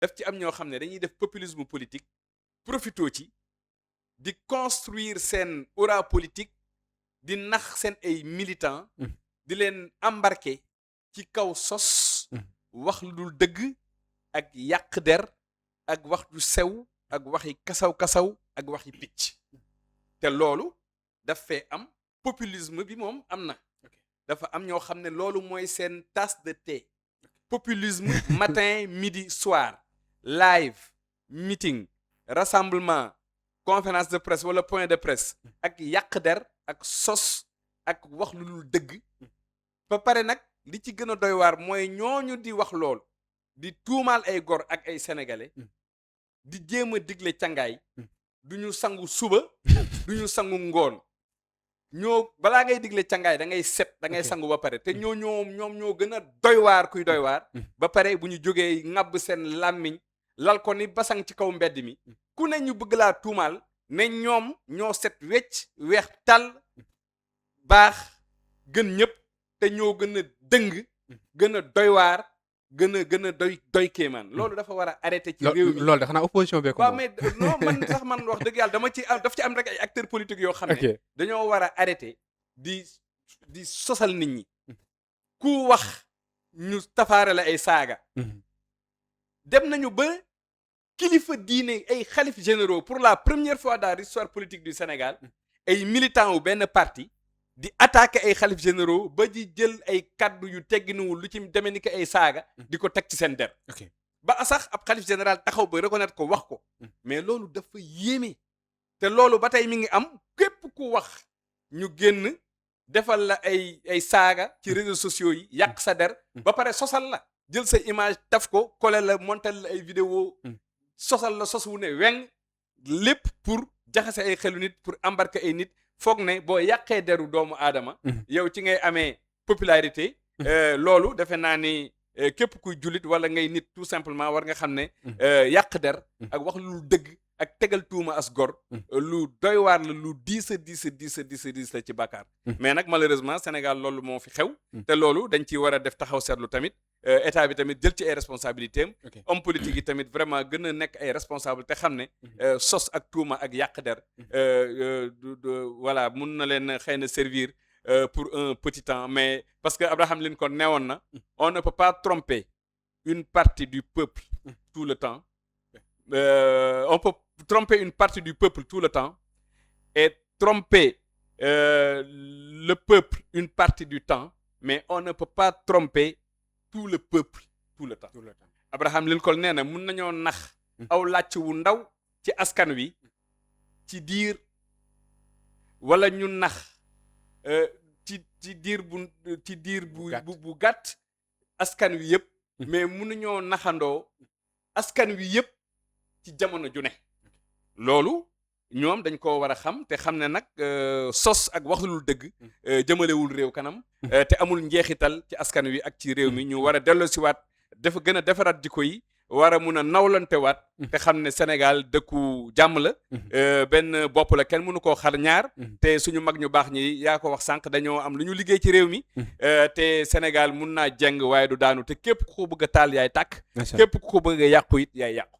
daf ci am ñoo xam ne dañuy def populisme politique profito ci di construire seen aura politique di nax seen ay militants di leen embarquer ci kaw sos wax lu dul dëgg ak yàq der ak wax du sew ak waxi kasaw-kasaw ak waxi picc te loolu daf fee am populisme bi moom am na dafa am ñoo xam ne loolu mooy seen tasse de thé populisme matin midi soir live meeting rassemblement conférence de presse wala point de presse ak yàq der ak sos ak wax lu dul dëgg ba pare nag li ci gën a doy waar mooy ñooñu di wax loolu di tuumaal ay gor ak ay sénégalais di jéem a digle cangaay du ñu sangu suba du ñu sangu ngoon ñoo balaa ngay digle cangaay da ngay set da ngay sangu ba pare te ñoom ñoo gën a doy waar kuy doy waar ba pare bu ñu jógee ŋàbb seen làmmiñ lal ko ni basang ci kaw mbedd mi ku ne ñu bëgg laa tuumaal ne ñoom ñoo set wecc weex tàll baax gën ñëpp te ñoo gën a dëng gën a doy waar gën a doy kéemaan loolu dafa war a arrêté ci réew mi loolu da xanaa opposition bee ko waaw mais non man wax dëgg yàlla daf ci am rek ay acteurs politiques yoo xam ne dañoo war a arrêté di sosal nit ñi ku wax ñu tafaare la ay saaga dem nañu ba kilifa diine ay xalif généraux pour la première fois dans l'histoire politique du Sénégal ay militants wu benn parti di attaquer ay xalif généraux ba di jël ay kaddu yu tegginuwul lu ci demee ni ko ay saaga di ko teg ci seen der ba sax ab xalif général taxaw ba reconnaître ko wax ko mais loolu dafa yéeme te loolu ba tey mi ngi am képp ku wax ñu génn defal la ay saaga ci réseaux sociaux yi yàq sa der ba pare sosal la jël sa image taf ko coller la montal la ay vidéo sosal la sos wu ne weng lépp pour jaxase ay xelu nit pour embarquer ay nit foog ne boo yàqee deru doomu aadama yow ci ngay amee popularité loolu defe naa ni képp kuy jullit wala ngay nit tout simplement war nga xam ne yàq der ak wax lu dëgg ak tegal tuuma as gor lu doy waar la lu diis la ci bàkkaar mais nag malheureusement Sénégal loolu moo fi xew te loolu dañ ciy war a def taxaw seetlu tamit état bi tamit jël ci ay responsabilités am homme politique yi tamit vraiment gën a nekk ay responsable te xam ne sos ak tuuma ak yàq der voilà mun na leen xëy na servir pour un petit temps mais parce que Abraham Lincoln neewoon na on ne peut pas tromper une partie du peuple tout le temps on peut tromper une partie du peuple tout le temps et tromper le peuple une partie du temps mais on ne peut pas tromper tout le peuple tout le temps Abraham Lincoln nee na mun nañoo nax aw làcc wu ndaw ci askan wi ci diir wala ñu nax ci diir bu gàtt askan wi yëpp mais mënuñoo naxandoo askan wi yëpp ci jamono ju ne loolu ñoom dañ ko war a xam te xam ne nag sos ak wax lu dëgg jëmalewul réew kanam te amul njeexital ci askan wi ak ci réew mi ñu war a delloosiwaat dafa gën a defaraat jikko yi war a mun a nawlantewaat te xam ne Sénégal dëkku jàmm la benn bopp la kenn mënu koo xar ñaar te suñu mag ñu baax ñi yaa ko wax sànq dañoo am lu ñu liggéey ci réew mi te Sénégal mun naa jeng waaye du daanu te képp ku ko bëgg a taal yaay tàkk képp ku ko bëgg a yàqu it yaay yàqu